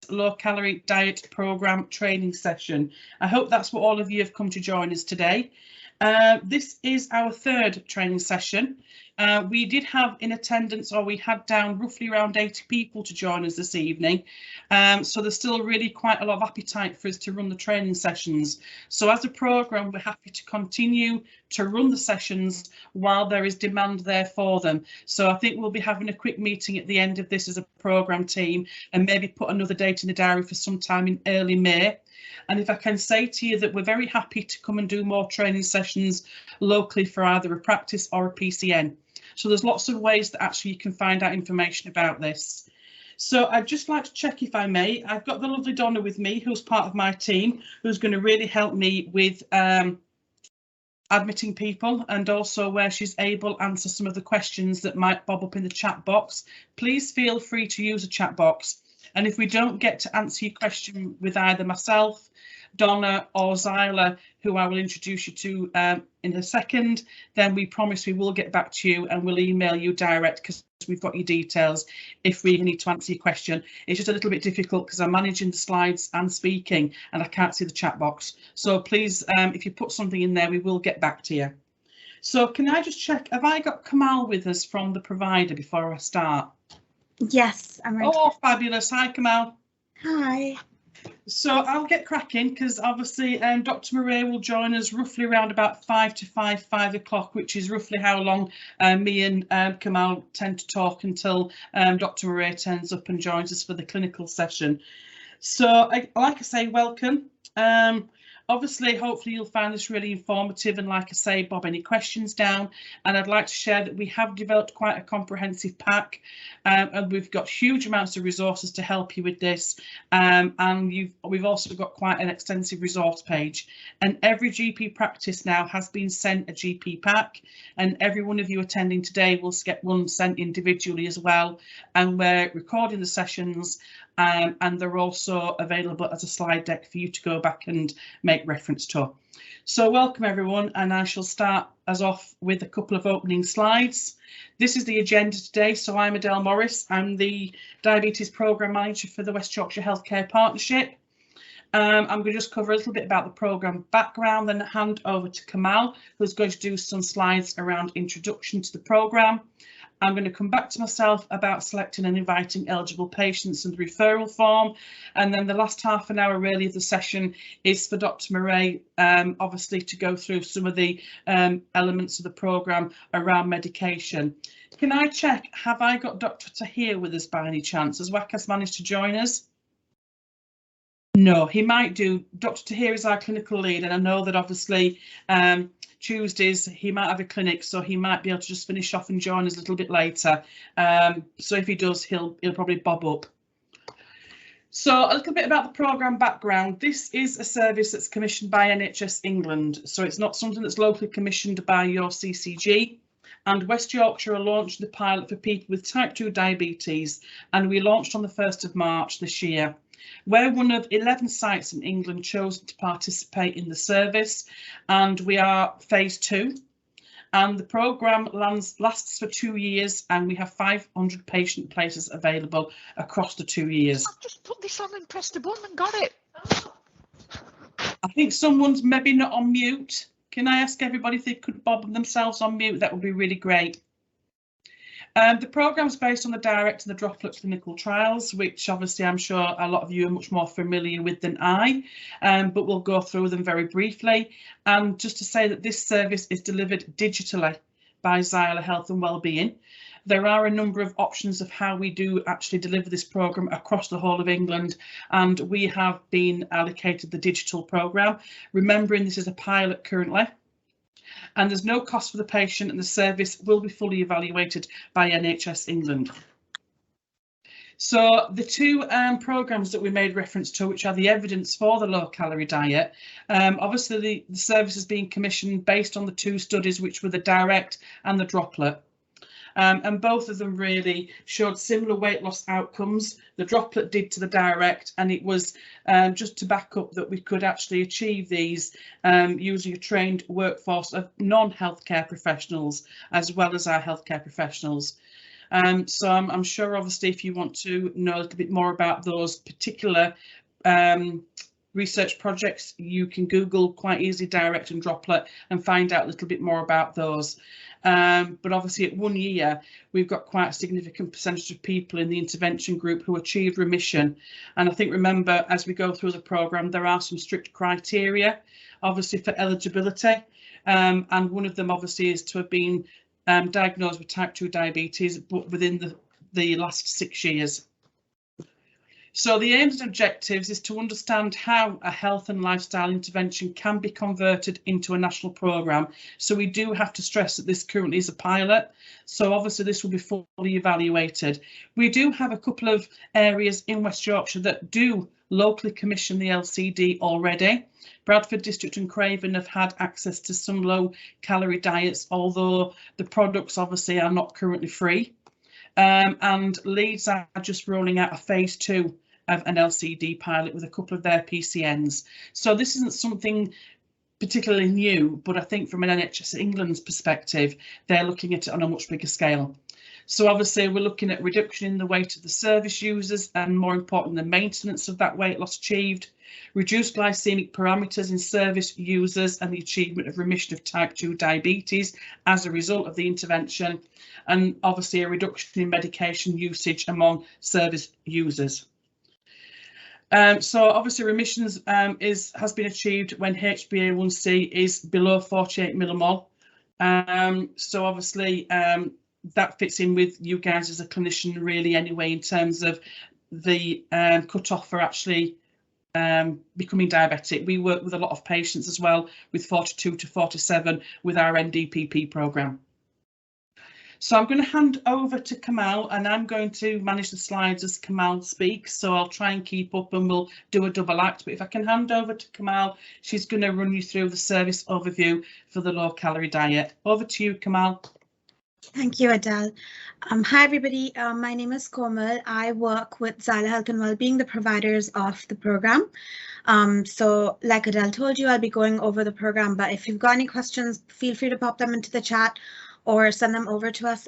Low Calorie Diet Programme training session. I hope that's what all of you have come to join us today. This is our third training session. We did have in attendance, or we had down roughly around 80 people to join us this evening. So there's still really quite a lot of appetite for us to run the training sessions. So as a programme, we're happy to continue to run the sessions while there is demand there for them. So I think we'll be having a quick meeting at the end of this as a programme team and maybe put another date in the diary for sometime in early May. And if I can say to you that we're very happy to come and do more training sessions locally for either a practice or a PCN. So there's lots of ways that actually you can find out information about this. So I'd just like to check, if I may, I've got the lovely Donna with me, who's part of my team, who's going to really help me with admitting people, and also where she's able to answer some of the questions that might bob up in the chat box. Please feel free to use a chat box. And if we don't get to answer your question with either myself, Donna or Zyla, who I will introduce you to in a second, then we promise we will get back to you and we'll email you direct, because we've got your details if we need to answer your question. It's just a little bit difficult because I'm managing the slides and speaking and I can't see the chat box. So please, if you put something in there, we will get back to you. So can I just check, have I got Kamal with us from the provider before I start? Yes, I'm ready. Oh, fabulous. Hi, Kamal. Hi. So I'll get cracking, because obviously Dr. Murray will join us roughly around about 5 o'clock, which is roughly how long me and Kamal tend to talk until Dr. Murray turns up and joins us for the clinical session. So like I say, welcome. Obviously, hopefully you'll find this really informative, and like I say, bob any questions down. And I'd like to share that we have developed quite a comprehensive pack, and we've got huge amounts of resources to help you with this. And we've also got quite an extensive resource page, and every GP practice now has been sent a GP pack, and every one of you attending today will get one sent individually as well. And we're recording the sessions, and they're also available as a slide deck for you to go back and make reference to. So welcome everyone, and I shall start us off with a couple of opening slides. This is the agenda today. So I'm Adele Morris. I'm the Diabetes Programme Manager for the West Yorkshire Healthcare Partnership. I'm going to just cover a little bit about the programme background, then hand over to Kamal, who's going to do some slides around introduction to the programme. I'm going to come back to myself about selecting and inviting eligible patients and the referral form. And then the last half an hour really of the session is for Dr. Murray, obviously, to go through some of the elements of the programme around medication. Can I check, have I got Dr. Tahir with us by any chance? Has Wakas managed to join us? No, he might do. Dr. Tahir is our clinical lead, and I know that obviously Tuesdays he might have a clinic, so he might be able to just finish off and join us a little bit later. So if he does, he'll probably bob up. So a little bit about the programme background. This is a service that's commissioned by NHS England, so it's not something that's locally commissioned by your CCG. And West Yorkshire are launching the pilot for people with type 2 diabetes, and we launched on the 1st of March this year. We're one of 11 sites in England chosen to participate in the service, and we are phase 2. And the programme lasts for 2 years, and we have 500 patient places available across the 2 years. I've just put this on and pressed a button and got it. I think someone's maybe not on mute. Can I ask everybody if they could bob themselves on mute? That would be really great. The programme is based on the direct and the droplet clinical trials, which obviously I'm sure a lot of you are much more familiar with than I, but we'll go through them very briefly. And just to say that this service is delivered digitally by Zyla Health and Wellbeing. There are a number of options of how we do actually deliver this programme across the whole of England, and we have been allocated the digital programme, remembering this is a pilot currently. And there's no cost for the patient, and the service will be fully evaluated by NHS England. So the two programmes that we made reference to, which are the evidence for the low calorie diet, obviously the service is being commissioned based on the two studies, which were the direct and the droplet. And both of them really showed similar weight loss outcomes. The droplet did to the direct, and it was just to back up that we could actually achieve these using a trained workforce of non-healthcare professionals as well as our healthcare professionals. So I'm sure, obviously, if you want to know a little bit more about those particular research projects, you can Google quite easily direct and droplet and find out a little bit more about those. But obviously at 1 year, we've got quite a significant percentage of people in the intervention group who achieved remission. And I think, remember, as we go through the programme, there are some strict criteria, obviously, for eligibility. And one of them, obviously, is to have been diagnosed with type 2 diabetes, but within the last 6 years. So the aims and objectives is to understand how a health and lifestyle intervention can be converted into a national programme. So we do have to stress that this currently is a pilot. So obviously this will be fully evaluated. We do have a couple of areas in West Yorkshire that do locally commission the LCD already. Bradford District and Craven have had access to some low calorie diets, although the products obviously are not currently free. And Leeds are just rolling out a phase 2 of an LCD pilot with a couple of their PCNs. So this isn't something particularly new, but I think from an NHS England's perspective, they're looking at it on a much bigger scale. So obviously we're looking at reduction in the weight of the service users, and more important, the maintenance of that weight loss achieved, reduced glycemic parameters in service users, and the achievement of remission of type 2 diabetes as a result of the intervention, and obviously a reduction in medication usage among service users. So obviously remissions has been achieved when HbA1c is below 48 millimole. So obviously that fits in with you guys as a clinician really anyway, in terms of the cut-off for actually becoming diabetic. We work with a lot of patients as well with 42 to 47 with our NDPP programme. So I'm going to hand over to Kamal, and I'm going to manage the slides as Kamal speaks. So I'll try and keep up and we'll do a double act. But if I can hand over to Kamal, she's going to run you through the service overview for the low calorie diet. Over to you, Kamal. Thank you, Adele. Hi, everybody. My name is Komal. I work with Xyla Health and Wellbeing, the providers of the program. So like Adele told you, I'll be going over the program, but if you've got any questions, feel free to pop them into the chat or send them over to us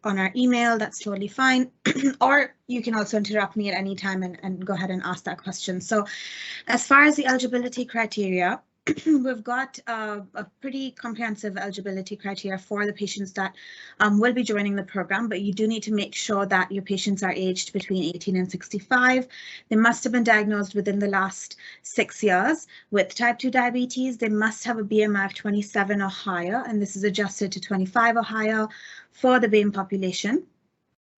on our email. That's totally fine. Or you can also interrupt me at any time and go ahead and ask that question. So as far as the eligibility criteria, we've got a pretty comprehensive eligibility criteria for the patients that will be joining the program, but you do need to make sure that your patients are aged between 18 and 65. They must have been diagnosed within the last 6 years with type 2 diabetes. They must have a BMI of 27 or higher, and this is adjusted to 25 or higher for the BAME population.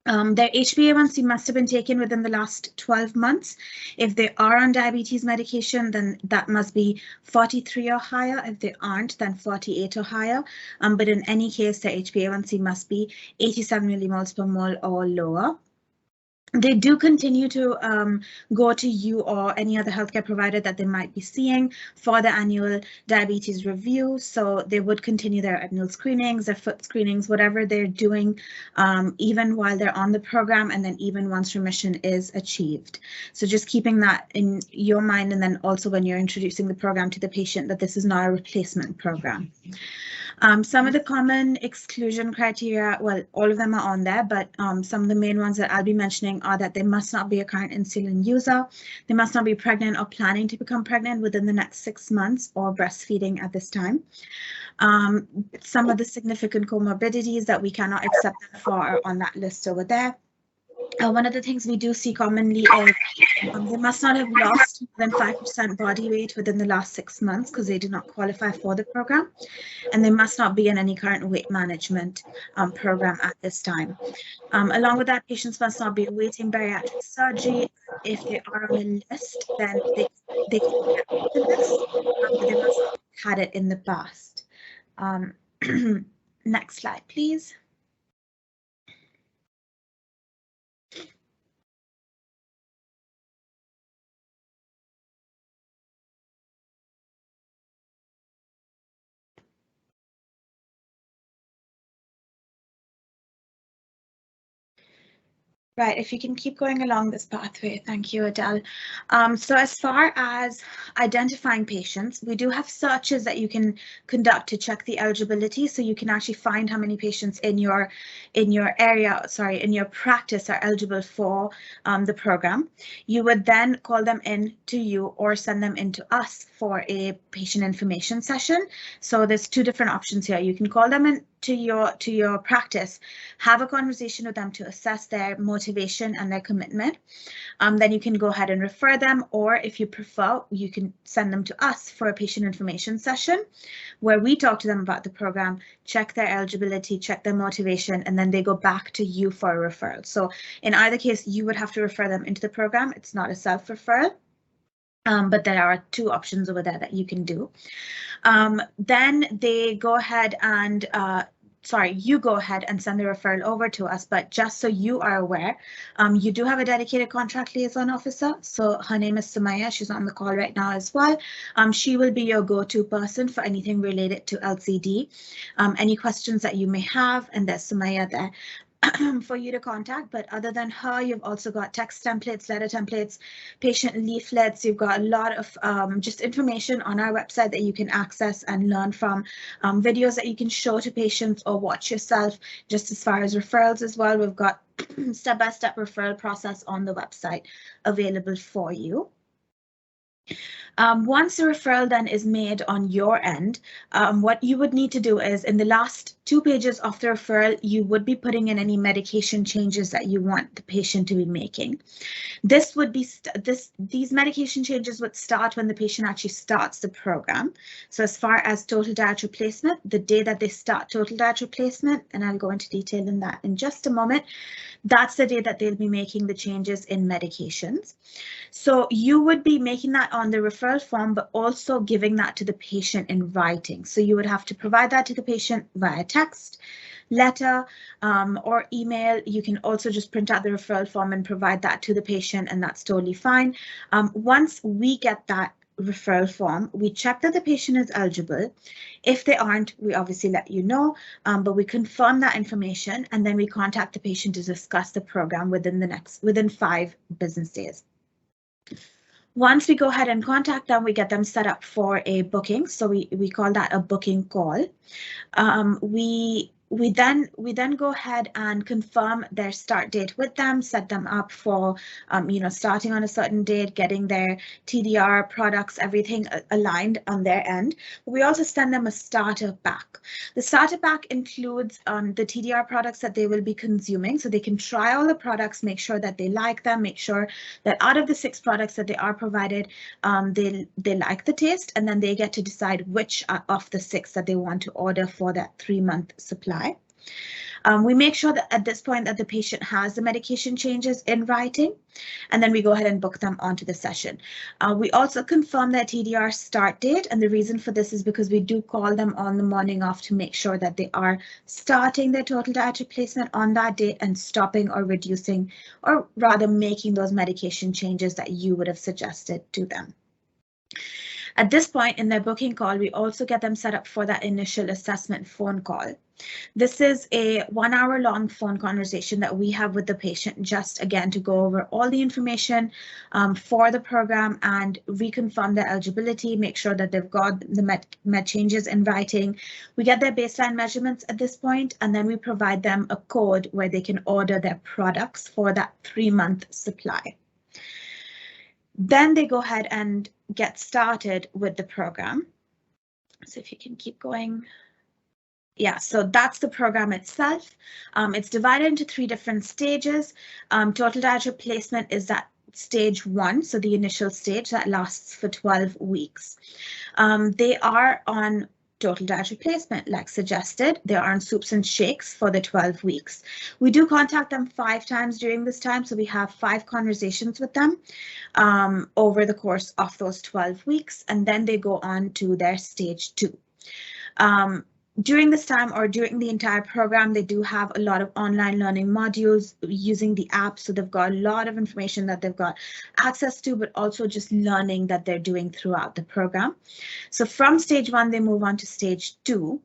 Their HbA1c must have been taken within the last 12 months. If they are on diabetes medication, then that must be 43 or higher. If they aren't, then 48 or higher. But in any case, their HbA1c must be 87 millimoles per mole or lower. They do continue to go to you or any other healthcare provider that they might be seeing for the annual diabetes review. So they would continue their annual screenings, their foot screenings, whatever they're doing, even while they're on the program, and then even once remission is achieved. So just keeping that in your mind, and then also when you're introducing the program to the patient, that this is not a replacement program. Some of the common exclusion criteria, well, all of them are on there, but some of the main ones that I'll be mentioning are that they must not be a current insulin user, they must not be pregnant or planning to become pregnant within the next 6 months, or breastfeeding at this time. Some of the significant comorbidities that we cannot accept them for are on that list over there. One of the things we do see commonly is they must not have lost more than 5% body weight within the last 6 months because they do not qualify for the program, and they must not be in any current weight management program at this time. Along with that, patients must not be awaiting bariatric surgery. If they are on a list, then they can get off the list, but they must not have had it in the past. Next slide, please. Right, if you can keep going along this pathway. Thank you, Adele. So as far as identifying patients, we do have searches that you can conduct to check the eligibility. So you can actually find how many patients in your area, sorry, in your practice are eligible for the program. You would then call them in to you or send them in to us for a patient information session. So there's two different options here. You can call them in to your practice, have a conversation with them to assess their motivation and their commitment. Then you can go ahead and refer them, or if you prefer, you can send them to us for a patient information session where we talk to them about the program, check their eligibility, check their motivation, and then they go back to you for a referral. So in either case, you would have to refer them into the program. It's not a self-referral. But there are two options over there that you can do. Then they go ahead and you go ahead and send the referral over to us. But just so you are aware, you do have a dedicated contract liaison officer. So her name is Sumaya. She's on the call right now as well. She will be your go-to person for anything related to LCD. Any questions that you may have, and there's Sumaya there for you to contact. But other than her, you've also got text templates, letter templates, patient leaflets. You've got a lot of just information on our website that you can access and learn from, videos that you can show to patients or watch yourself. Just as far as referrals as well, we've got step-by-step referral process on the website available for you. Once the referral then is made on your end, what you would need to do is in the last 2 pages of the referral, you would be putting in any medication changes that you want the patient to be making. This would be these medication changes would start when the patient actually starts the program. So as far as total diet replacement, the day that they start total diet replacement, and I'll go into detail in that in just a moment, that's the day that they'll be making the changes in medications. So you would be making that on the referral form, but also giving that to the patient in writing. So you would have to provide that to the patient via text, letter, or email. You can also just print out the referral form and provide that to the patient, and that's totally fine. Once we get that referral form, we check that the patient is eligible. If they aren't, we obviously let you know, but we confirm that information, and then we contact the patient to discuss the program within 5 business days. Once we go ahead and contact them, we get them set up for a booking. So we call that a booking call. We then go ahead and confirm their start date with them, set them up for, starting on a certain date, getting their TDR products, everything aligned on their end. We also send them a starter pack. The starter pack includes the TDR products that they will be consuming, so they can try all the products, make sure that they like them, make sure that out of the 6 products that they are provided, they like the taste, and then they get to decide which of the 6 that they want to order for that 3-month supply. We make sure that at this point that the patient has the medication changes in writing, and then we go ahead and book them onto the session. We also confirm their TDR start date, and the reason for this is because we do call them on the morning of to make sure that they are starting their total diet replacement on that date and stopping or reducing, or rather making those medication changes that you would have suggested to them. At this point in their booking call, we also get them set up for that initial assessment phone call. This is a 1-hour-long phone conversation that we have with the patient, just again to go over all the information for the program and reconfirm their eligibility, make sure that they've got the med changes in writing. We get their baseline measurements at this point, and then we provide them a code where they can order their products for that 3-month supply. Then they go ahead and get started with the program. So if you can keep going. Yeah, so that's the program itself. It's divided into 3 different stages. Total diet replacement is that stage 1, so the initial stage that lasts for 12 weeks. They are on total diet replacement, like suggested. They are on soups and shakes for the 12 weeks. We do contact them 5 times during this time, so we have 5 conversations with them over the course of those 12 weeks, and then they go on to their stage 2. During this time, or during the entire program, they do have a lot of online learning modules using the app. So they've got a lot of information that they've got access to, but also just learning that they're doing throughout the program. So from stage 1, they move on to stage 2.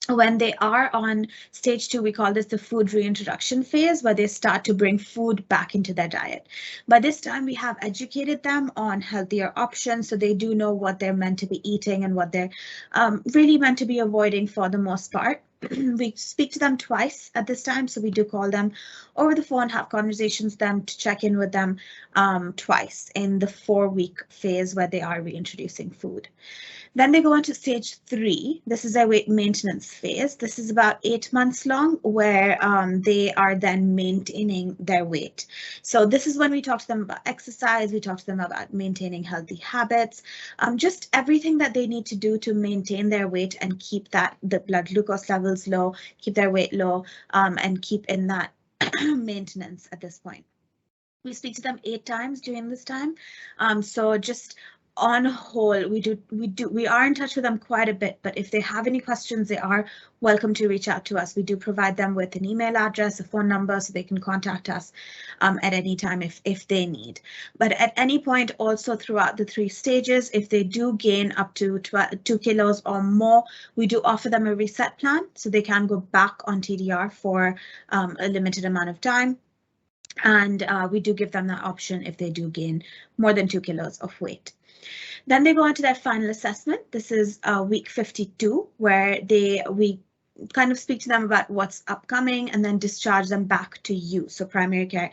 When they are on stage 2, we call this the food reintroduction phase, where they start to bring food back into their diet. By this time, we have educated them on healthier options, so they do know what they're meant to be eating and what they're really meant to be avoiding for the most part. We speak to them twice at this time, so we do call them over the phone, have conversations with them to check in with them twice in the 4-week phase where they are reintroducing food. Then they go on to stage 3. This is their weight maintenance phase. This is about 8 months long, where they are then maintaining their weight. So this is when we talk to them about exercise, we talk to them about maintaining healthy habits, just everything that they need to do to maintain their weight and keep the blood glucose levels low, keep their weight low, and keep in that maintenance at this point. We speak to them 8 times during this time. So just on whole, we are in touch with them quite a bit, but if they have any questions, they are welcome to reach out to us. We do provide them with an email address, a phone number, so they can contact us at any time if they need. But at any point also throughout the 3 stages, if they do gain up to 2 kilos or more, we do offer them a reset plan, so they can go back on TDR for a limited amount of time. And we do give them that option if they do gain more than 2 kilos of weight. Then they go on to their final assessment. This is week 52, where we kind of speak to them about what's upcoming and then discharge them back to you. So primary care,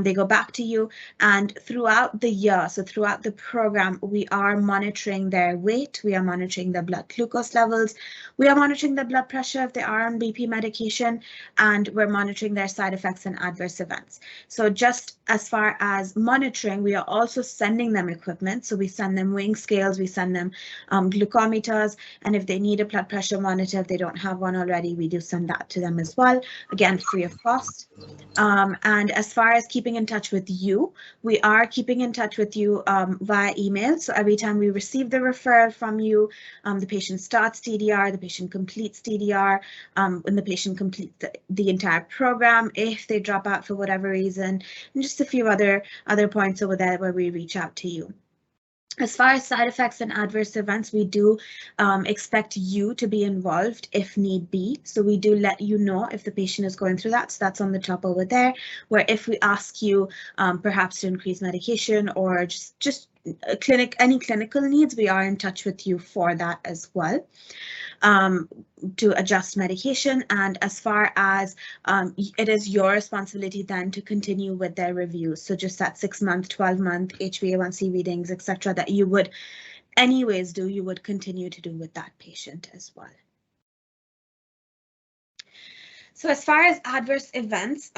they go back to you, and throughout the year, so throughout the program, we are monitoring their weight, we are monitoring their blood glucose levels, we are monitoring their blood pressure if they are on BP medication, and we're monitoring their side effects and adverse events. So just as far as monitoring, we are also sending them equipment. So we send them weighing scales, we send them glucometers, and if they need a blood pressure monitor, if they don't have one already, we do send that to them as well, again free of cost. And as far as keeping in touch with you, we are keeping in touch with you via email. So every time we receive the referral from you, the patient starts TDR, the patient completes TDR, when the patient completes the entire program, if they drop out for whatever reason, and just a few other points over there where we reach out to you. As far as side effects and adverse events, we do expect you to be involved if need be. So we do let you know if the patient is going through that. So that's on the top over there, where if we ask you perhaps to increase medication or just any clinical needs, we are in touch with you for that as well. To adjust medication, and as far as it is your responsibility then to continue with their reviews. So just that 6-month, 12-month HbA1c readings, etc., that you would anyways do, you would continue to do with that patient as well. So as far as adverse events,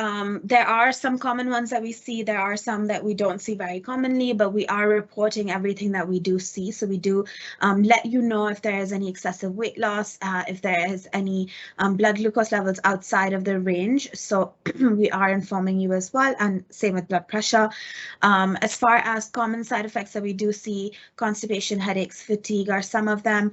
there are some common ones that we see. There are some that we don't see very commonly, but we are reporting everything that we do see. So we do let you know if there is any excessive weight loss, if there is any blood glucose levels outside of the range. So we are informing you as well, and same with blood pressure. As far as common side effects that we do see, constipation, headaches, fatigue are some of them,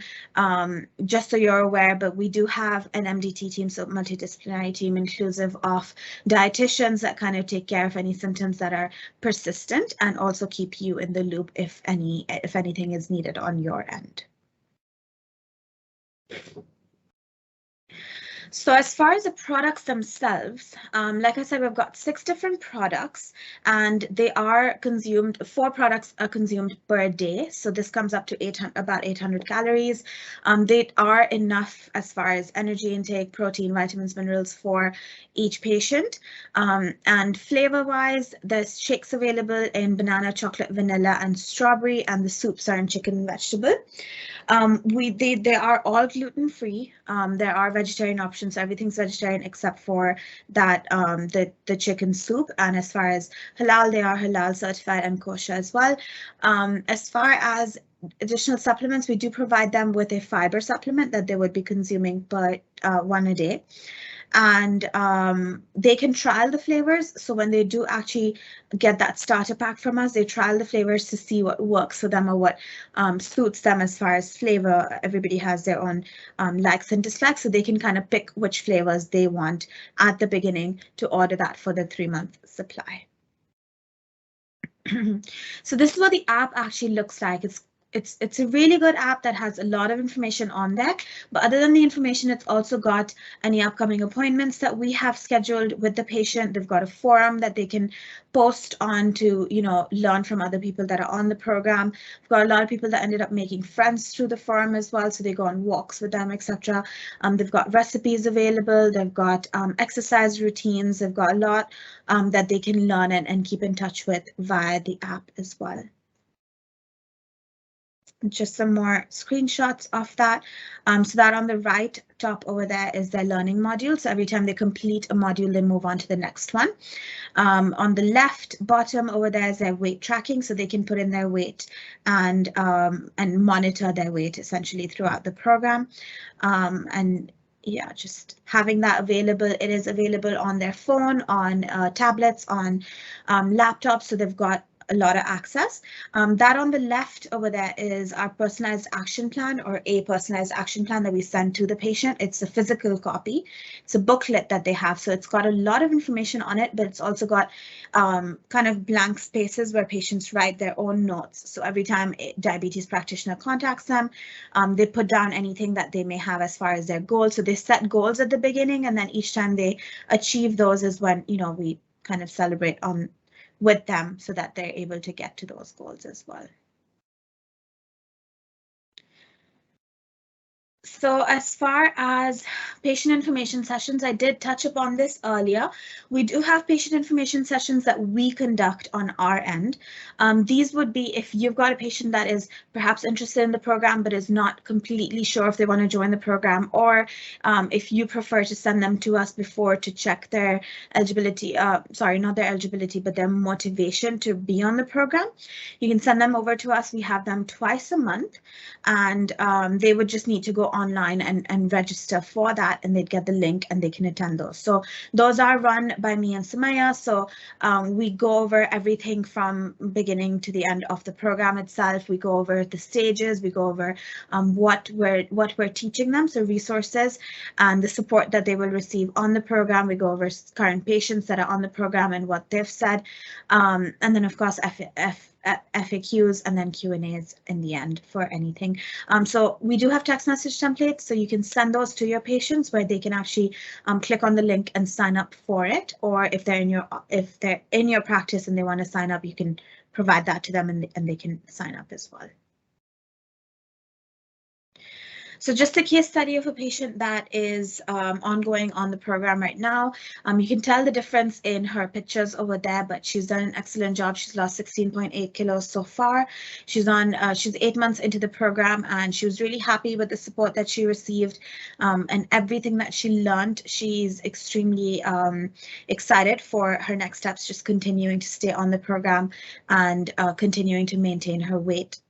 just so you're aware, but we do have an MDT team, so multidisciplinary team, inclusive of dietitians that kind of take care of any symptoms that are persistent and also keep you in the loop if anything is needed on your end. So as far as the products themselves, like I said, we've got 6 different products, and they are consumed, 4 products are consumed per day. So this comes up to about 800 calories. They are enough as far as energy intake, protein, vitamins, minerals for each patient. And flavor wise, there's shakes available in banana, chocolate, vanilla, and strawberry, and the soups are in chicken and vegetable. They are all gluten free. There are vegetarian options. So everything's vegetarian except for that the chicken soup, and as far as halal, they are halal certified and kosher as well. As far as additional supplements, we do provide them with a fiber supplement that they would be consuming per 1 a day. And they can trial the flavors. So when they do actually get that starter pack from us, they trial the flavors to see what works for them or what suits them as far as flavor. Everybody has their own likes and dislikes, so they can kind of pick which flavors they want at the beginning to order that for the 3-month supply. So this is what the app actually looks like. It's it's a really good app that has a lot of information on there. But other than the information, it's also got any upcoming appointments that we have scheduled with the patient. They've got a forum that they can post on to, learn from other people that are on the program. We've got a lot of people that ended up making friends through the forum as well, so they go on walks with them, etc. They've got recipes available. They've got exercise routines. They've got a lot that they can learn and keep in touch with via the app as well. Just some more screenshots of that. So that on the right top over there is their learning module. So every time they complete a module, they move on to the next one. On the left bottom over there is their weight tracking, so they can put in their weight and monitor their weight essentially throughout the program. And yeah, just having that available. It is available on their phone, on tablets, on laptops. So they've got a lot of access. That on the left over there is our personalized action plan, or a personalized action plan that we send to the patient. It's a physical copy. It's a booklet that they have. So it's got a lot of information on it, but it's also got kind of blank spaces where patients write their own notes. So every time a diabetes practitioner contacts them, they put down anything that they may have as far as their goals. So they set goals at the beginning, and then each time they achieve those is when, we kind of celebrate with them so that they're able to get to those goals as well. So as far as patient information sessions, I did touch upon this earlier. We do have patient information sessions that we conduct on our end. These would be if you've got a patient that is perhaps interested in the program but is not completely sure if they want to join the program, or if you prefer to send them to us before to check their eligibility, sorry, not their eligibility, but their motivation to be on the program. You can send them over to us. We have them twice a month, and they would just need to go online and register for that, and they'd get the link and they can attend those. So those are run by me and Samaya. So we go over everything from beginning to the end of the program itself. We go over the stages, we go over what we're teaching them, so resources and the support that they will receive on the program. We go over current patients that are on the program and what they've said, and then of course FAQs and then Q&As in the end for anything. So we do have text message templates, so you can send those to your patients where they can actually click on the link and sign up for it. Or if they're in your practice and they want to sign up, you can provide that to them and they can sign up as well. So just a case study of a patient that is ongoing on the program right now. You can tell the difference in her pictures over there, but she's done an excellent job. She's lost 16.8 kilos so far. She's 8 months into the program, and she was really happy with the support that she received and everything that she learned. She's extremely excited for her next steps, just continuing to stay on the program and continuing to maintain her weight.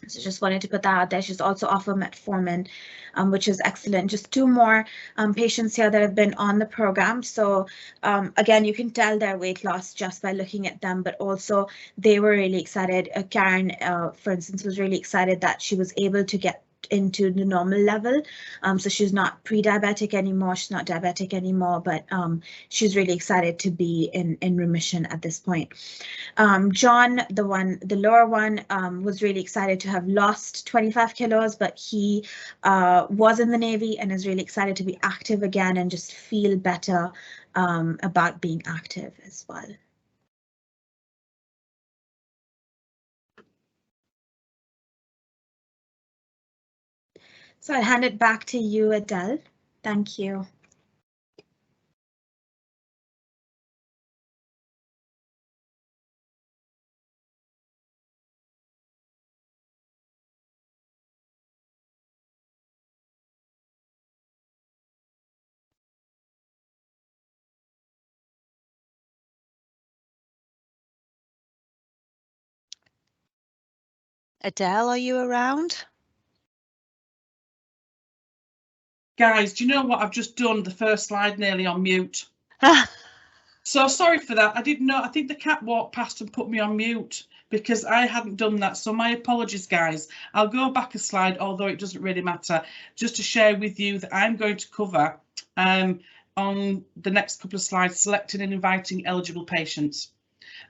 So just wanted to put that out there. She's also off of metformin, which is excellent. Just 2 more patients here that have been on the program. So again, you can tell their weight loss just by looking at them, but also they were really excited. Karen, for instance, was really excited that she was able to get into the normal level. So she's not pre-diabetic anymore, she's not diabetic anymore, but she's really excited to be in remission at this point. John, the lower one, was really excited to have lost 25 kilos, but he was in the Navy and is really excited to be active again and just feel better about being active as well. So I'll hand it back to you, Adele. Thank you. Adele, are you around? Guys, do you know what I've just done? The first slide nearly on mute. So sorry for that. I didn't know. I think the cat walked past and put me on mute because I hadn't done that. So my apologies, guys. I'll go back a slide, although it doesn't really matter, just to share with you that I'm going to cover on the next couple of slides, selecting and inviting eligible patients.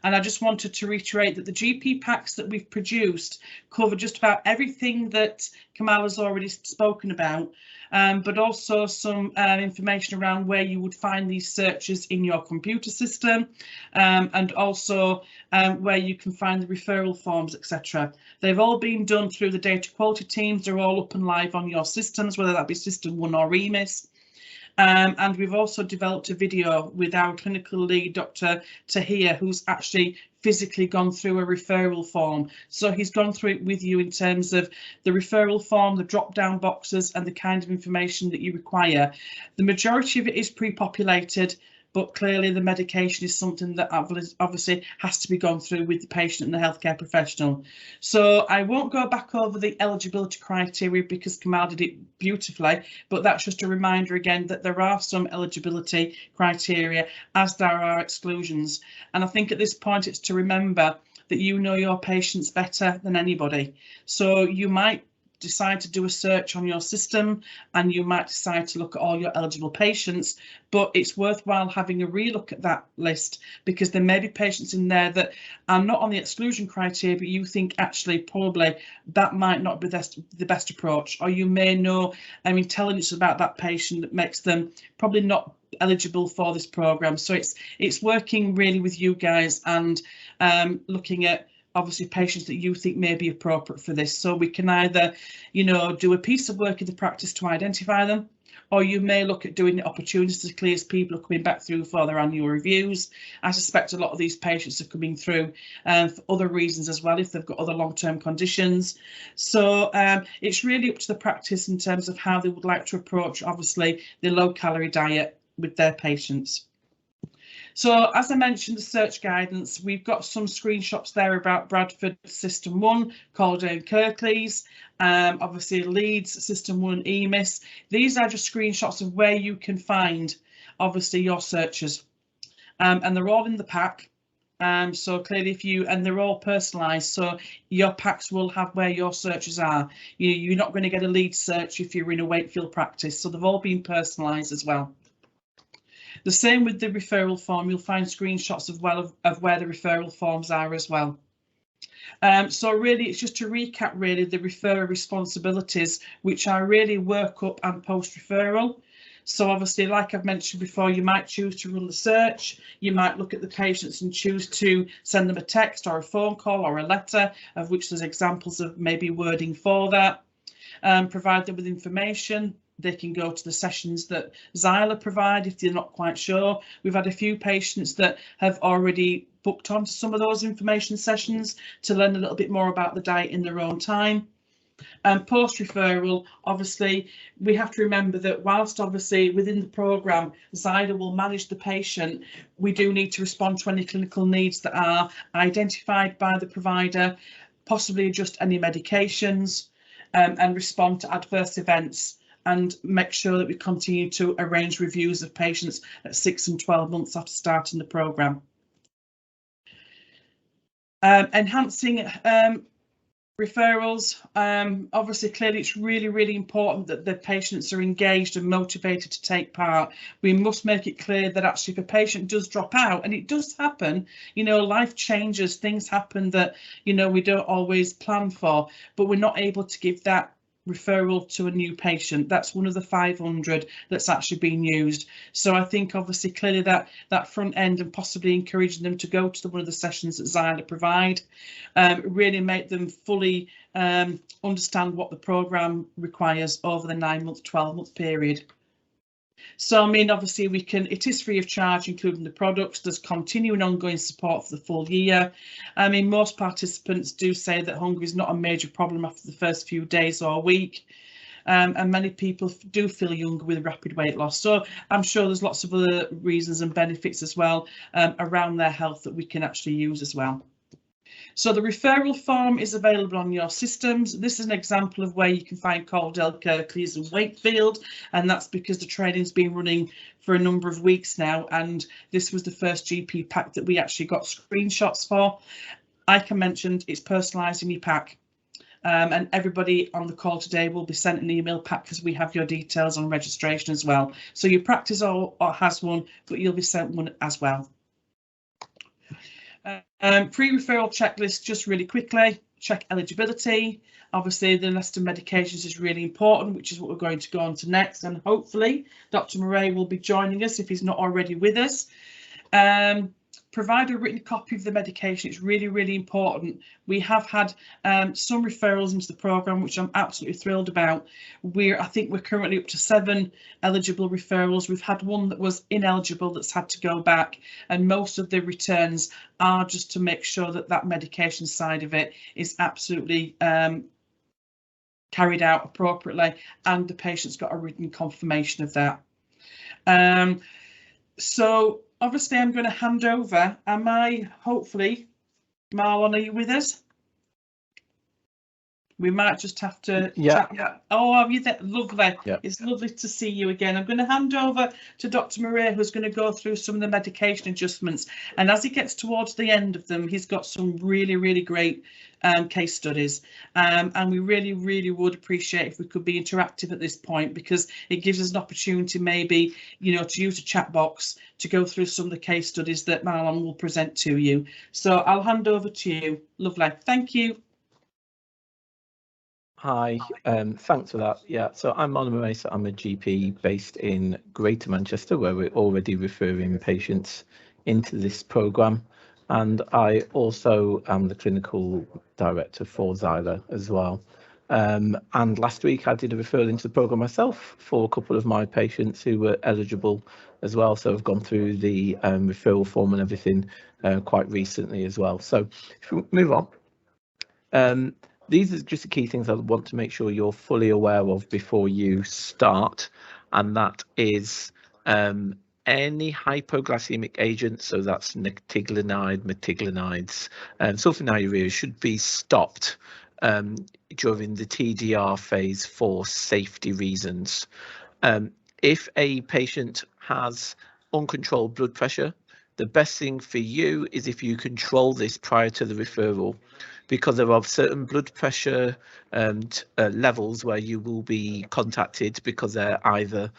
And I just wanted to reiterate that the GP packs that we've produced cover just about everything that Kamal has already spoken about, but also some information around where you would find these searches in your computer system, and also where you can find the referral forms, etc. They've all been done through the data quality teams. They're all up and live on your systems, whether that be System 1 or EMIS. And we've also developed a video with our clinical lead, Dr. Tahir, who's actually physically gone through a referral form. So he's gone through it with you in terms of the referral form, the drop-down boxes and the kind of information that you require. The majority of it is pre-populated, but clearly the medication is something that obviously has to be gone through with the patient and the healthcare professional. So I won't go back over the eligibility criteria because Kamal did it beautifully, but that's just a reminder again that there are some eligibility criteria as there are exclusions. And I think at this point it's to remember that you know your patients better than anybody. So you might decide to do a search on your system and you might decide to look at all your eligible patients, but it's worthwhile having a relook at that list because there may be patients in there that are not on the exclusion criteria, but you think actually probably that might not be the best approach, or you may know intelligence about that patient that makes them probably not eligible for this programme. So it's working really with you guys and looking at obviously patients that you think may be appropriate for this. So we can either, do a piece of work in the practice to identify them, or you may look at doing the opportunistically as people are coming back through for their annual reviews. I suspect a lot of these patients are coming through for other reasons as well, if they've got other long-term conditions. So it's really up to the practice in terms of how they would like to approach, obviously, the low-calorie diet with their patients. So as I mentioned, the search guidance, we've got some screenshots there about Bradford System 1, Calder and Kirklees, obviously Leeds System 1 and EMIS. These are just screenshots of where you can find obviously your searches, and they're all in the pack. So clearly and they're all personalised, so your packs will have where your searches are. You're not going to get a Leeds search if you're in a Wakefield practice, so they've all been personalised as well. The same with the referral form, you'll find screenshots of where the referral forms are as well. So really it's just to recap really the referrer responsibilities, which are really workup and post referral. So obviously, like I've mentioned before, you might choose to run the search, you might look at the patients and choose to send them a text or a phone call or a letter, of which there's examples of maybe wording for that, provide them with information. They can go to the sessions that Xyla provide if they're not quite sure. We've had a few patients that have already booked onto some of those information sessions to learn a little bit more about the diet in their own time. And post referral, obviously, we have to remember that whilst obviously within the programme, Xyla will manage the patient, we do need to respond to any clinical needs that are identified by the provider, possibly adjust any medications, and respond to adverse events, and make sure that we continue to arrange reviews of patients at 6 and 12 months after starting the programme. Enhancing referrals, obviously clearly it's really important that the patients are engaged and motivated to take part. We must make it clear that actually if a patient does drop out, and it does happen, life changes, things happen that we don't always plan for, but we're not able to give that referral to a new patient. That's one of the 500 that's actually been used. So I think obviously clearly that front end and possibly encouraging them to go to one of the sessions that Xyla provide, really make them fully understand what the programme requires over the 9-month, 12-month period. So obviously it is free of charge, including the products. There's continuing ongoing support for the full year. Most participants do say that hunger is not a major problem after the first few days or week. And many people do feel younger with rapid weight loss. So I'm sure there's lots of other reasons and benefits as well around their health that we can actually use as well. So the referral form is available on your systems. This is an example of where you can find Caldell, Kirklees and Wakefield, and that's because the training's been running for a number of weeks now, and this was the first GP pack that we actually got screenshots for. Like I mentioned, it's personalised in your pack, and everybody on the call today will be sent an email pack because we have your details on registration as well. So your practice or has one, but you'll be sent one as well. Pre-referral checklist, just really quickly, check eligibility. Obviously, the list of medications is really important, which is what we're going to go on to next. And hopefully, Dr. Murray will be joining us if he's not already with us. Provide a written copy of the medication. It's really, really important. We have had some referrals into the programme, which I'm absolutely thrilled about. I think we're currently up to 7 eligible referrals. We've had one that was ineligible that's had to go back, and most of the returns are just to make sure that that medication side of it is absolutely carried out appropriately, and the patient's got a written confirmation of that. So obviously I'm going to hand over. Hopefully, Marlon, are you with us? We might just have to chat. Yeah. Oh, are you there? Lovely. Yeah. It's lovely to see you again. I'm going to hand over to Dr. Murray, who's going to go through some of the medication adjustments. And as he gets towards the end of them, he's got some really, really great case studies. And we really, really would appreciate if we could be interactive at this point, because it gives us an opportunity maybe, to use a chat box to go through some of the case studies that Marlon will present to you. So I'll hand over to you. Lovely. Thank you. Hi, thanks for that. Yeah, so I'm Marlon Murray. I'm a GP based in Greater Manchester, where we're already referring patients into this programme. And I also am the clinical director for Xyla as well. And last week I did a referral into the programme myself for a couple of my patients who were eligible as well. So I've gone through the referral form and everything quite recently as well. So if we move on. These are just the key things I want to make sure you're fully aware of before you start, and that is any hypoglycemic agent, so that's metiglanide, metilglanides, and sulfonylurea should be stopped during the TDR phase for safety reasons. If a patient has uncontrolled blood pressure, the best thing for you is if you control this prior to the referral, because there are certain blood pressure levels where you will be contacted because they're either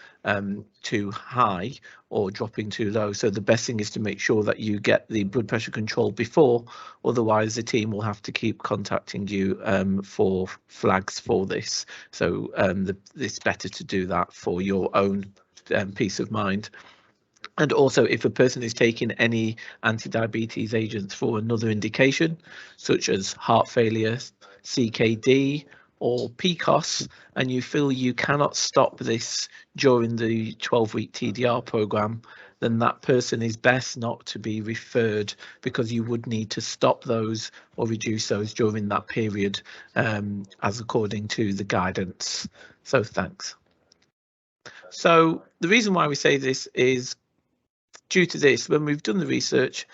too high or dropping too low. So the best thing is to make sure that you get the blood pressure control before, otherwise the team will have to keep contacting you for flags for this. So it's better to do that for your own peace of mind. And also, if a person is taking any anti-diabetes agents for another indication, such as heart failure, CKD, or PCOS, and you feel you cannot stop this during the 12-week TDR program, then that person is best not to be referred, because you would need to stop those or reduce those during that period, as according to the guidance. So thanks. So the reason why we say this is due to this, when we've done the research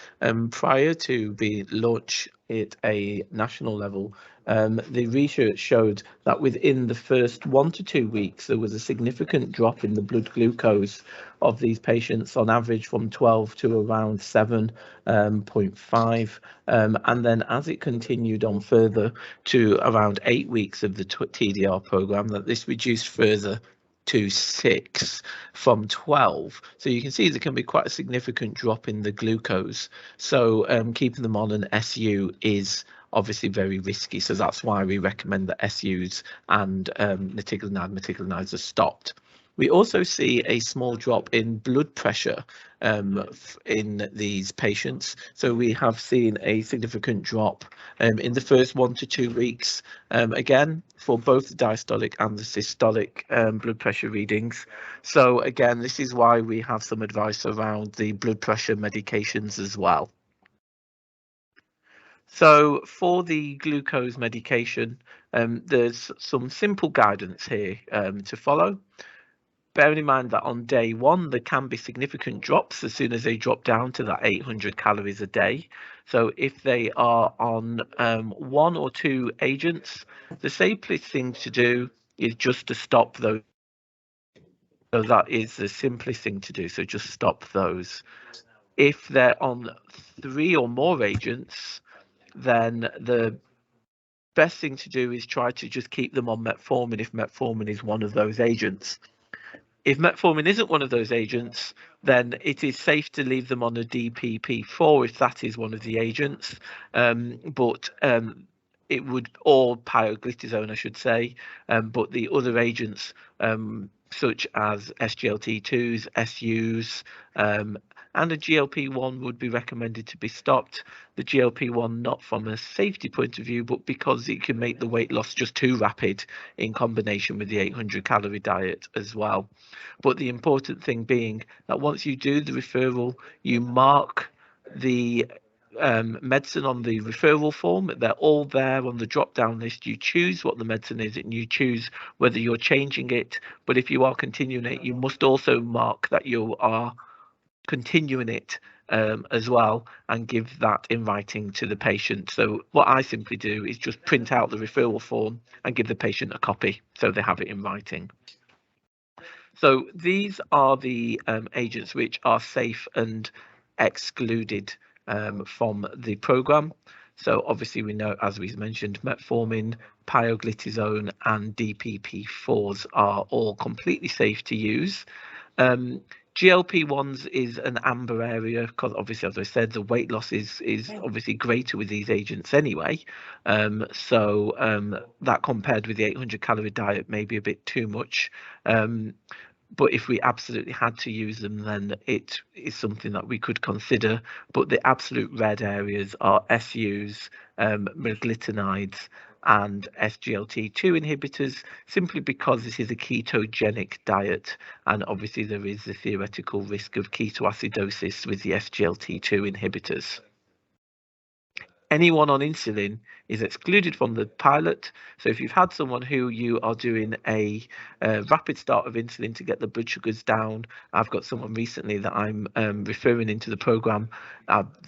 prior to being launched at a national level, the research showed that within the first 1 to 2 weeks, there was a significant drop in the blood glucose of these patients, on average from 12 to around 7.5. And then as it continued on further to around 8 weeks of the TDR program, that this reduced further to 6 from 12. So you can see there can be quite a significant drop in the glucose. So keeping them on an SU is obviously very risky. So that's why we recommend that SUs and metilglanides are stopped. We also see a small drop in blood pressure in these patients. So we have seen a significant drop in the first 1 to 2 weeks, again, for both the diastolic and the systolic blood pressure readings. So again, this is why we have some advice around the blood pressure medications as well. So for the glucose medication, there's some simple guidance here to follow. Bearing in mind that on day 1, there can be significant drops as soon as they drop down to that 800 calories a day. So if they are on 1 or 2 agents, the safest thing to do is just to stop those. So that is the simplest thing to do. So just stop those. If they're on 3 or more agents, then the best thing to do is try to just keep them on metformin if metformin is one of those agents. If metformin isn't one of those agents, then it is safe to leave them on a DPP4 if that is one of the agents, but it would, or pioglitazone, I should say, but the other agents such as SGLT2s, SUs, and a GLP-1 would be recommended to be stopped. The GLP-1 not from a safety point of view, but because it can make the weight loss just too rapid in combination with the 800 calorie diet as well. But the important thing being that once you do the referral, you mark the medicine on the referral form. They're all there on the drop down list. You choose what the medicine is and you choose whether you're changing it. But if you are continuing it, you must also mark that you are continuing it as well, and give that in writing to the patient. So what I simply do is just print out the referral form and give the patient a copy so they have it in writing. So these are the agents which are safe and excluded from the program. So obviously we know, as we mentioned, metformin, pioglitazone and DPP4s are all completely safe to use. GLP-1s is an amber area because obviously, as I said, the weight loss is obviously greater with these agents anyway. That compared with the 800 calorie diet may be a bit too much. But if we absolutely had to use them, then it is something that we could consider. But the absolute red areas are SUs, meglitinides, and SGLT2 inhibitors, simply because this is a ketogenic diet, and obviously there is the theoretical risk of ketoacidosis with the SGLT2 inhibitors. Anyone on insulin is excluded from the pilot. So if you've had someone who you are doing a rapid start of insulin to get the blood sugars down, I've got someone recently that I'm referring into the program.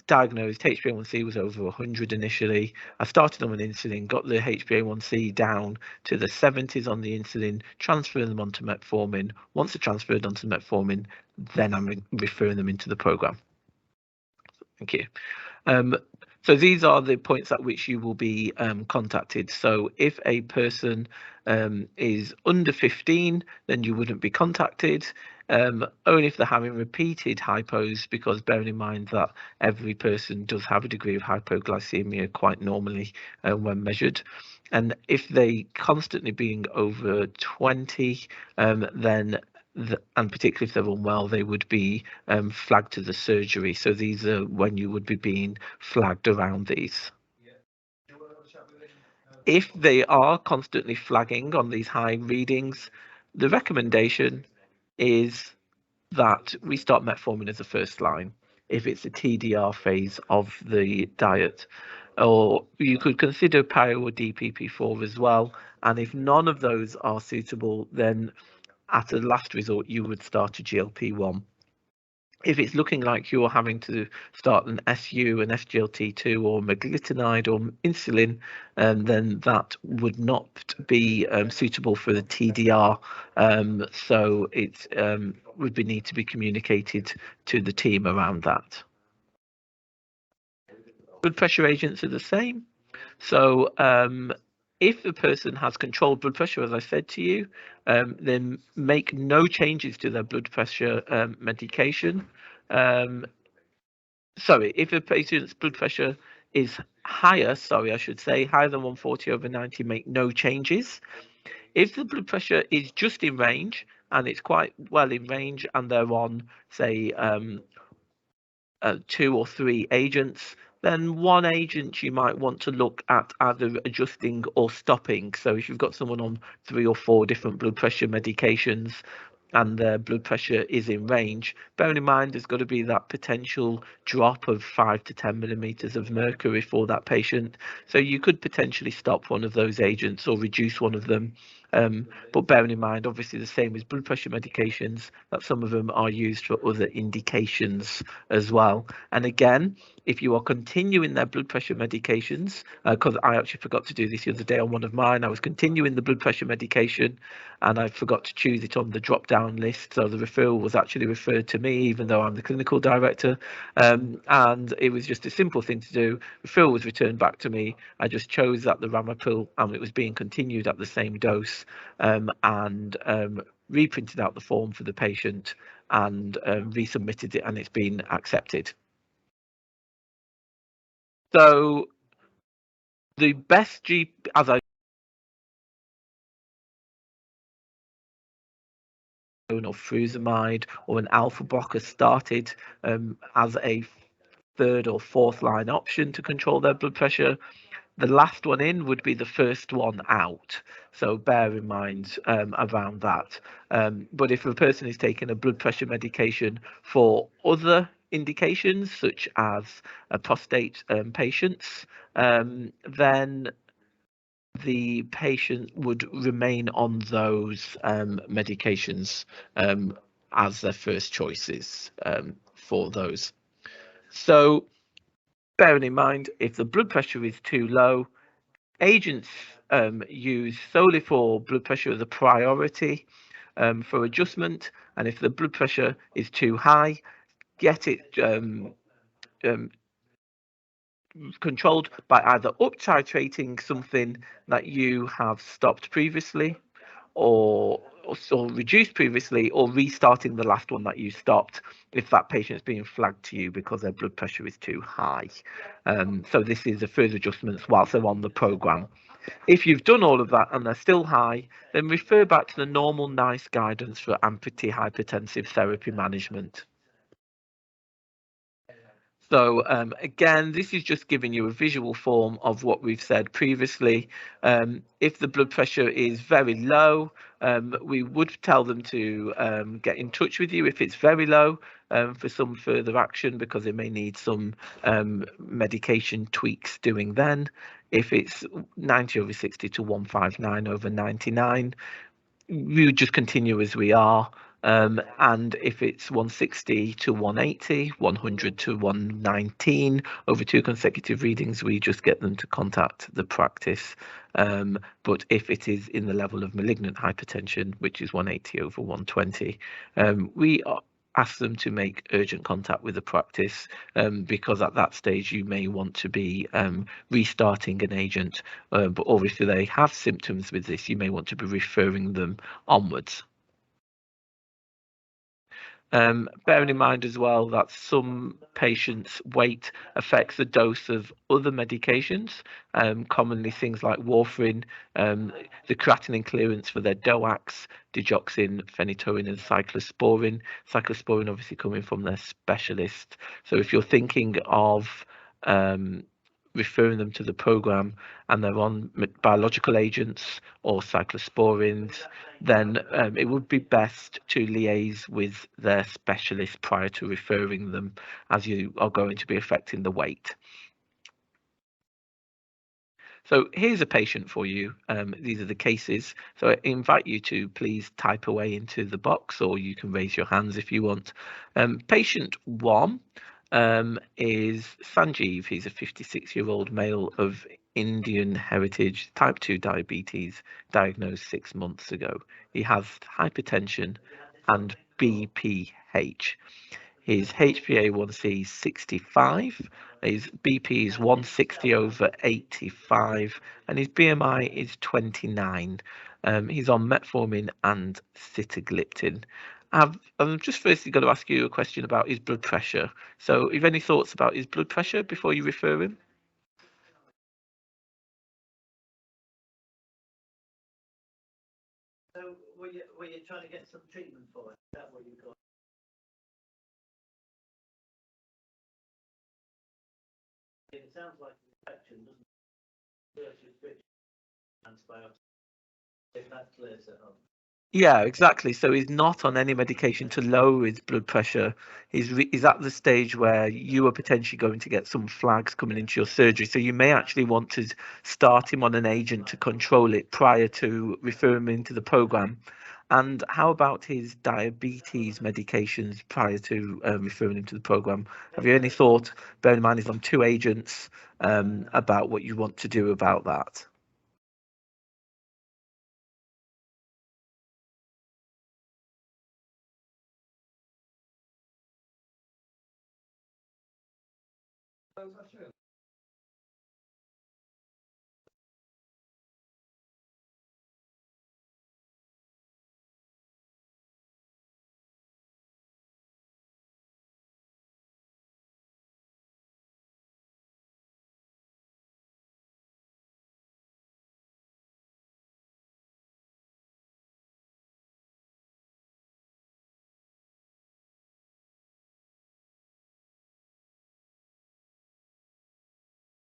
Diagnosed HbA1c was over 100 initially. I started them on insulin, got the HbA1c down to the 70s on the insulin, transferring them onto metformin. Once they're transferred onto metformin, then I'm referring them into the program. Thank you. So these are the points at which you will be contacted. So if a person is under 15, then you wouldn't be contacted. Only if they're having repeated hypos, because bearing in mind that every person does have a degree of hypoglycemia quite normally when measured. And if they constantly being over 20, then and particularly if they're unwell, they would be flagged to the surgery. So these are when you would be being flagged around these. If they are constantly flagging on these high readings, the recommendation is that we start metformin as a first line if it's a TDR phase of the diet. Or you could consider pio or DPP4 as well. And if none of those are suitable, then at a last resort, you would start a GLP-1. If it's looking like you're having to start an SU, an SGLT2 or meglitinide or insulin, then that would not be suitable for the TDR. So it would need to be communicated to the team around that. Blood pressure agents are the same. So if the person has controlled blood pressure, as I said to you, then make no changes to their blood pressure medication. Sorry, if a patient's blood pressure is higher, higher than 140/90, make no changes. If the blood pressure is just in range, and it's quite well in range, and they're on, say, 2 or 3 agents, then one agent you might want to look at either adjusting or stopping. So if you've got someone on 3 or 4 different blood pressure medications and their blood pressure is in range, bearing in mind there's got to be that potential drop of 5 to 10 millimeters of mercury for that patient. So you could potentially stop one of those agents or reduce one of them. But bearing in mind, obviously, the same as blood pressure medications, that some of them are used for other indications as well. And again, if you are continuing their blood pressure medications, because I actually forgot to do this the other day on one of mine, I was continuing the blood pressure medication and I forgot to choose it on the drop down list. So the referral was actually referred to me, even though I'm the clinical director. And it was just a simple thing to do. Referral was returned back to me. I just chose that the Ramapil, and it was being continued at the same dose, and reprinted out the form for the patient and resubmitted it, and it's been accepted. So the best GP, as I or frusemide or an alpha blocker started as a third or fourth line option to control their blood pressure. The last one in would be the first one out. So bear in mind around that. But if a person is taking a blood pressure medication for other indications, such as prostate patients, then the patient would remain on those medications as their first choices for those. So bearing in mind, if the blood pressure is too low, agents used solely for blood pressure as a priority for adjustment, and if the blood pressure is too high, get it controlled by either up titrating something that you have stopped previously or reduced previously, or restarting the last one that you stopped if that patient is being flagged to you because their blood pressure is too high. So this is a further adjustments whilst they're on the program. If you've done all of that and they're still high, then refer back to the normal NICE guidance for antihypertensive therapy management. So again, this is just giving you a visual form of what we've said previously. If the blood pressure is very low, we would tell them to get in touch with you if it's very low for some further action, because they may need some medication tweaks doing then. If it's 90/60 to 159/99, we would just continue as we are. And if it's 160 to 180, 100 to 119 over 2 consecutive readings, we just get them to contact the practice. But if it is in the level of malignant hypertension, which is 180 over 120, we ask them to make urgent contact with the practice, because at that stage you may want to be restarting an agent, but obviously they have symptoms with this, you may want to be referring them onwards. Bearing in mind as well that some patients' weight affects the dose of other medications, commonly things like warfarin, the creatinine clearance for their DOACs, digoxin, phenytoin and cyclosporin. Cyclosporin obviously coming from their specialist. So if you're thinking of referring them to the program and they're on biological agents or cyclosporins, then it would be best to liaise with their specialist prior to referring them, as you are going to be affecting the weight. So here's a patient for you. These are the cases. So I invite you to please type away into the box, or you can raise your hands if you want. Patient 1 is Sanjeev. He's a 56-year-old male of Indian heritage, type 2 diabetes, diagnosed 6 months ago. He has hypertension and BPH. His HbA1c is 65, his BP is 160/85, and his BMI is 29. He's on metformin and sitagliptin. I'm just firstly going to ask you a question about his blood pressure. So, have any thoughts about his blood pressure before you refer him? So, were you trying to get some treatment for it? Is that what you got? It sounds like an infection, doesn't it? Antibiotics, if that clears it up. Yeah, exactly. So he's not on any medication to lower his blood pressure. He's at the stage where you are potentially going to get some flags coming into your surgery. So you may actually want to start him on an agent to control it prior to referring him into the program. And how about his diabetes medications prior to referring him to the program? Have you any thought, bearing in mind he's on 2 agents, about what you want to do about that?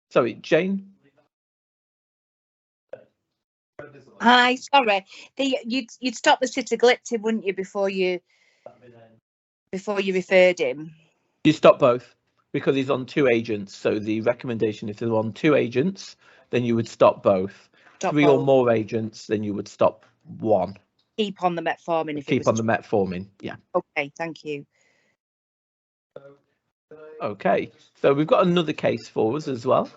Sorry, Jane. Hi, sorry. You'd stop the sitagliptin, wouldn't you, before you referred him? You stop both because he's on 2 agents. So the recommendation, if they're on 2 agents, then you would stop both. Stop 3 both. or more agents, then you would stop 1. Keep on the metformin. Keep on the metformin. Yeah. Okay, thank you. Okay, so we've got another case for us as well.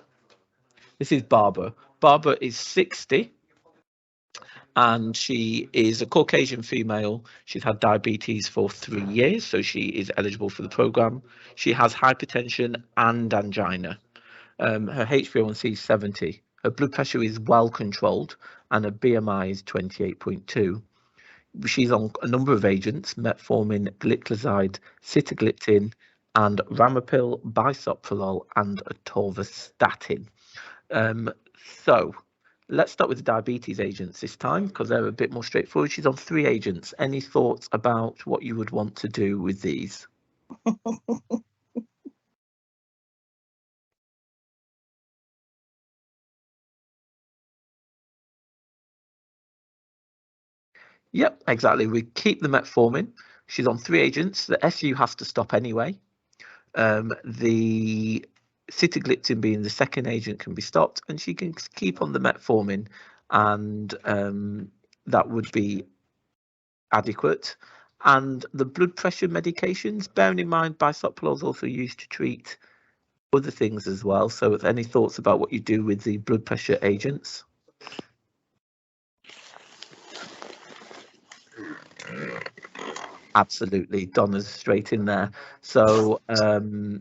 This is Barbara. Barbara is 60 and she is a Caucasian female. She's had diabetes for 3 years, so she is eligible for the program. She has hypertension and angina. Her HbA1c is 70. Her blood pressure is well controlled and her BMI is 28.2. She's on a number of agents: metformin, gliclazide, sitagliptin, and ramipril, bisoprolol, and atorvastatin. So let's start with the diabetes agents this time because they're a bit more straightforward. She's on 3 agents. Any thoughts about what you would want to do with these? Yep, exactly. We keep the metformin. She's on 3 agents. The SU has to stop anyway. The sitagliptin being the second agent can be stopped, and she can keep on the metformin, and that would be adequate. And the blood pressure medications, bearing in mind bisoprolol is also used to treat other things as well. So any thoughts about what you do with the blood pressure agents? Absolutely, Donna's straight in there. So you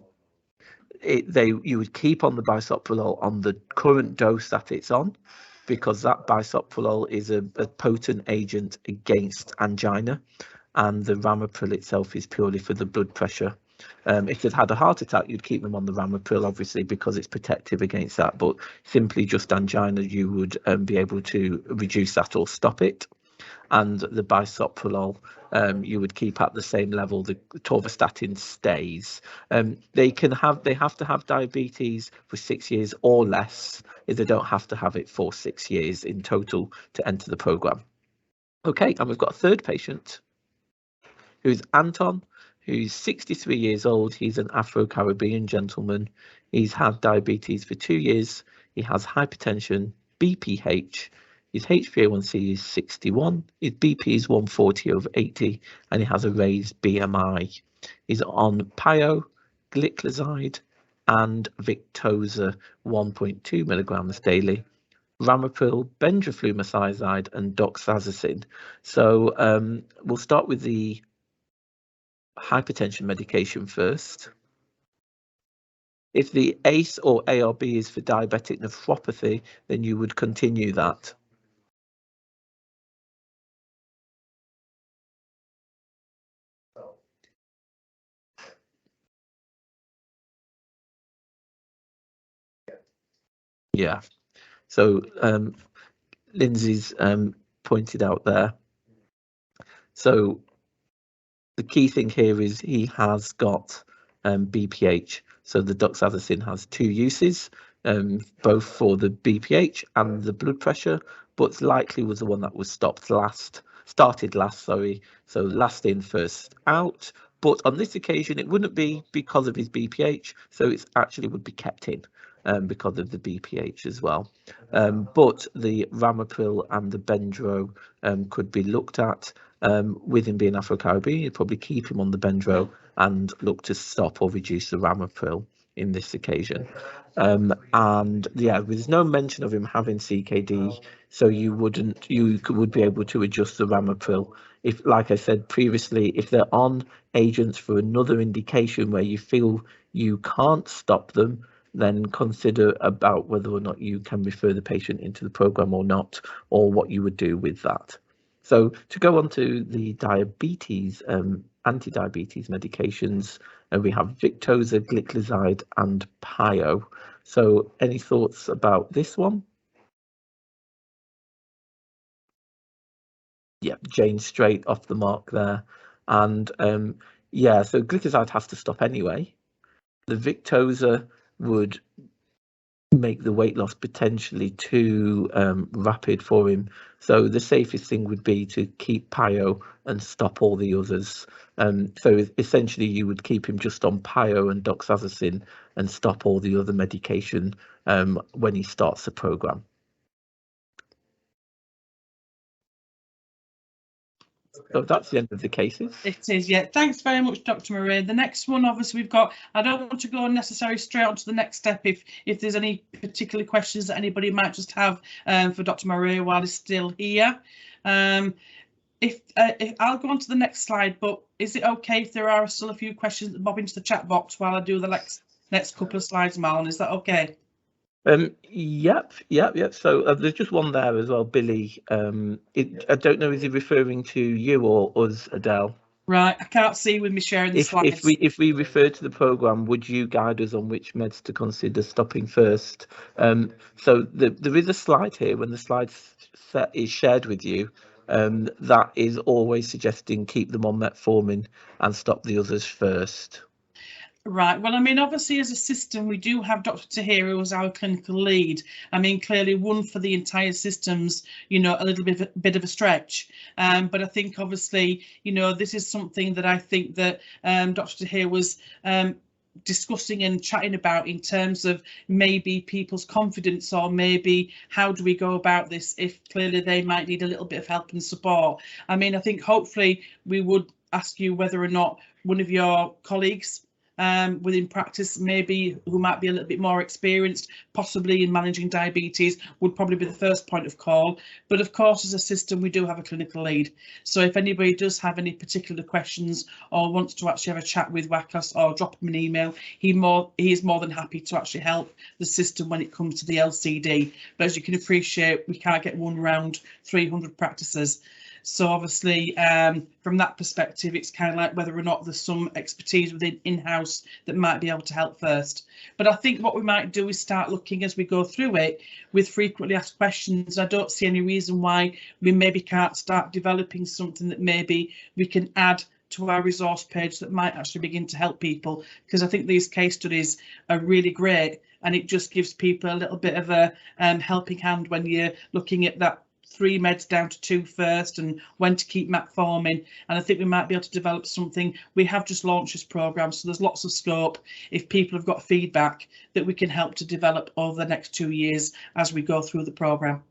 would keep on the bisoprolol on the current dose that it's on, because that bisoprolol is a potent agent against angina, and the ramipril itself is purely for the blood pressure. If they've had a heart attack, you'd keep them on the ramipril, obviously, because it's protective against that. But simply just angina, you would be able to reduce that or stop it. And the bisoprolol, you would keep at the same level. The atorvastatin stays. They have to have diabetes for 6 years or less. If they don't have to have it for 6 years in total to enter the program. Okay, and we've got a third patient, who's Anton, who's 63 years old. He's an Afro-Caribbean gentleman. He's had diabetes for 2 years. He has hypertension, BPH. His HbA1c is 61. His BP is 140/80, and he has a raised BMI. He's on Pio, gliclazide, and Victoza 1.2 milligrams daily, ramipril, bendraflumethiazide, and doxazosin. So we'll start with the hypertension medication first. If the ACE or ARB is for diabetic nephropathy, then you would continue that. Yeah, so Lindsay's pointed out there. So the key thing here is he has got BPH. So the doxazosin has 2 uses, both for the BPH and the blood pressure, but likely was the one that was started last, sorry. So last in, first out. But on this occasion, it wouldn't be because of his BPH, so it actually would be kept in because of the BPH as well. But the ramipril and the bendro could be looked at. With him being Afro-Caribbean, you'd probably keep him on the bendro and look to stop or reduce the ramipril in this occasion. And yeah, there's no mention of him having CKD, so you would be able to adjust the ramipril. If, like I said previously, if they're on agents for another indication where you feel you can't stop them, then consider about whether or not you can refer the patient into the program or not, or what you would do with that. So to go on to the diabetes, anti-diabetes medications, we have Victoza, gliclazide, and Pio. So any thoughts about this one? Yeah, Jane straight off the mark there. And yeah, so gliclazide has to stop anyway. The Victoza would make the weight loss potentially too rapid for him. So the safest thing would be to keep Pio and stop all the others. So essentially you would keep him just on Pio and doxazosin and stop all the other medication when he starts the program. So that's the end of the cases. It is, yeah. Thanks very much, Dr. Marie. The next one, obviously, we've got, I don't want to go necessarily straight on to the next step if there's any particular questions that anybody might just have for Dr. Marie while he's still here. If I'll go on to the next slide, but is it okay if there are still a few questions that bob into the chat box while I do the next couple of slides, Marlon? Is that okay? Yep. So there's just one there as well, Billy. I don't know, is he referring to you or us, Adele? Right, I can't see with me sharing the slides. If we refer to the programme, would you guide us on which meds to consider stopping first? So there is a slide here when the slide set is shared with you. That is always suggesting keep them on metformin and stop the others first. Right, well, I mean, obviously as a system, we do have Dr. Tahir as our clinical lead. I mean, clearly one for the entire system's, you know, a little bit of a stretch. But I think obviously, you know, this is something that I think that Dr. Tahir was discussing and chatting about in terms of maybe people's confidence, or maybe how do we go about this if clearly they might need a little bit of help and support. I mean, I think hopefully we would ask you whether or not one of your colleagues within practice, maybe who might be a little bit more experienced, possibly in managing diabetes, would probably be the first point of call. But of course, as a system, we do have a clinical lead. So if anybody does have any particular questions or wants to actually have a chat with WACAS or drop him an email, he is more than happy to actually help the system when it comes to the LCD. But as you can appreciate, we can't get one round 300 practices. So obviously, from that perspective, it's kind of like whether or not there's some expertise within in-house that might be able to help first. But I think what we might do is start looking as we go through it with frequently asked questions. I don't see any reason why we maybe can't start developing something that maybe we can add to our resource page that might actually begin to help people, because I think these case studies are really great, and it just gives people a little bit of a helping hand when you're looking at that 3 meds down to 2 first, and when to keep metformin. And I think we might be able to develop something. We have just launched this programme, so there's lots of scope if people have got feedback that we can help to develop over the next 2 years as we go through the programme.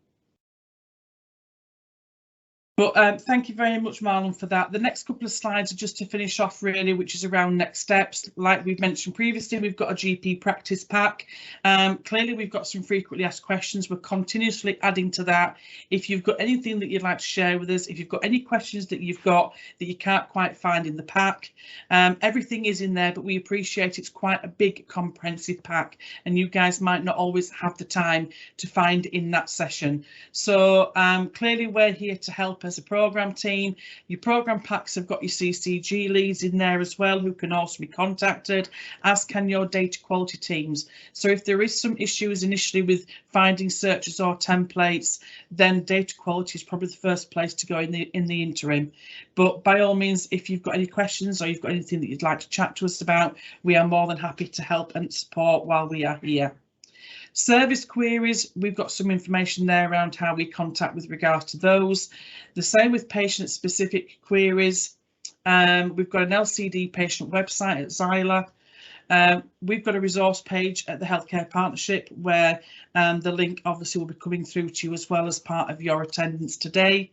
But thank you very much, Marlon, for that. The next couple of slides are just to finish off, really, which is around next steps. Like we've mentioned previously, we've got a GP practice pack. Clearly, we've got some frequently asked questions. We're continuously adding to that. If you've got anything that you'd like to share with us, if you've got any questions that you've got that you can't quite find in the pack, everything is in there, but we appreciate it's quite a big, comprehensive pack, and you guys might not always have the time to find in that session. So clearly, we're here to help as a programme team. Your programme packs have got your CCG leads in there as well, who can also be contacted, as can your data quality teams. So if there is some issues initially with finding searches or templates, then data quality is probably the first place to go in the interim. But by all means, if you've got any questions or you've got anything that you'd like to chat to us about, we are more than happy to help and support while we are here. Service queries, we've got some information there around how we contact with regards to those. The same with patient specific queries. We've got an LCD patient website at Xyla. We've got a resource page at the Healthcare Partnership where the link obviously will be coming through to you as well as part of your attendance today.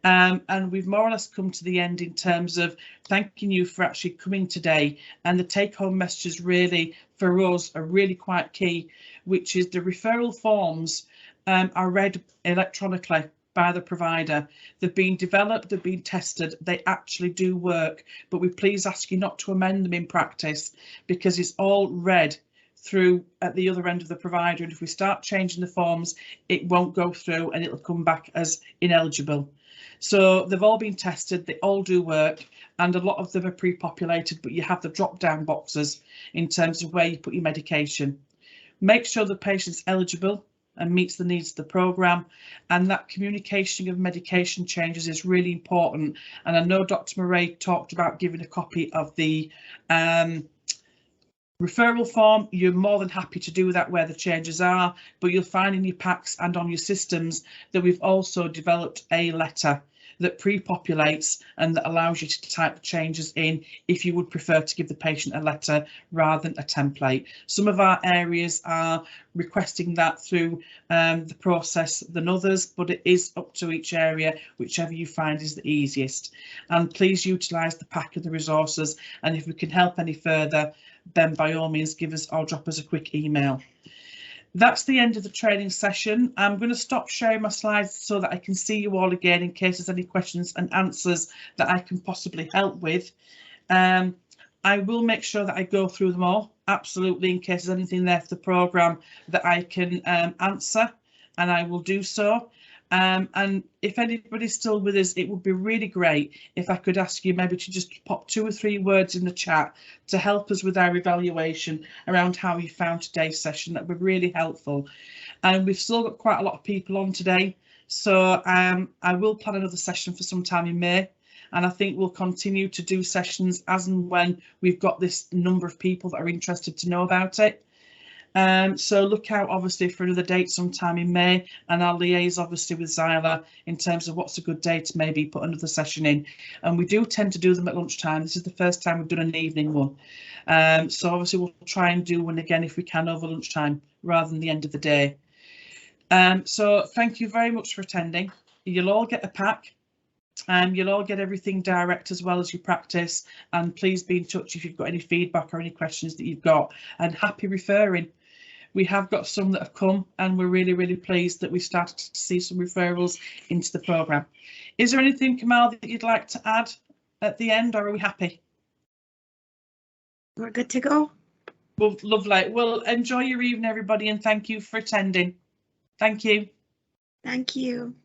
And we've more or less come to the end in terms of thanking you for actually coming today. And the take-home messages really for us are really quite key, which is the referral forms are read electronically by the provider. They've been developed, they've been tested, they actually do work, but we please ask you not to amend them in practice because it's all read through at the other end of the provider, and if we start changing the forms, it won't go through and it'll come back as ineligible. So they've all been tested, they all do work, and a lot of them are pre-populated, but you have the drop-down boxes in terms of where you put your medication. Make sure the patient's eligible and meets the needs of the programme, and that communication of medication changes is really important. And I know Dr. Murray talked about giving a copy of the Referral form, you're more than happy to do that where the changes are, but you'll find in your packs and on your systems that we've also developed a letter that pre-populates and that allows you to type the changes in if you would prefer to give the patient a letter rather than a template. Some of our areas are requesting that through the process than others, but it is up to each area, whichever you find is the easiest. And please utilise the pack of the resources, and if we can help any further, then by all means give us or drop us a quick email. That's the end of the training session. I'm going to stop sharing my slides so that I can see you all again in case there's any questions and answers that I can possibly help with. I will make sure that I go through them all, absolutely, in case there's anything there for the programme that I can answer, and I will do so. And if anybody's still with us, it would be really great if I could ask you maybe to just pop 2 or 3 words in the chat to help us with our evaluation around how you found today's session. That would be really helpful. And we've still got quite a lot of people on today, so I will plan another session for some time in May, and I think we'll continue to do sessions as and when we've got this number of people that are interested to know about it. So look out obviously for another date sometime in May, and I'll liaise obviously with Zyla in terms of what's a good day to maybe put another session in. And we do tend to do them at lunchtime. This is the first time we've done an evening one. So obviously we'll try and do one again if we can over lunchtime rather than the end of the day. So thank you very much for attending. You'll all get a pack. You'll all get everything direct as well as you practice, and please be in touch if you've got any feedback or any questions that you've got, and happy referring. We have got some that have come, and we're really, really pleased that we started to see some referrals into the programme. Is there anything, Kamal, that you'd like to add at the end, or are we happy? We're good to go. Well, lovely. Well, enjoy your evening, everybody, and thank you for attending. Thank you. Thank you.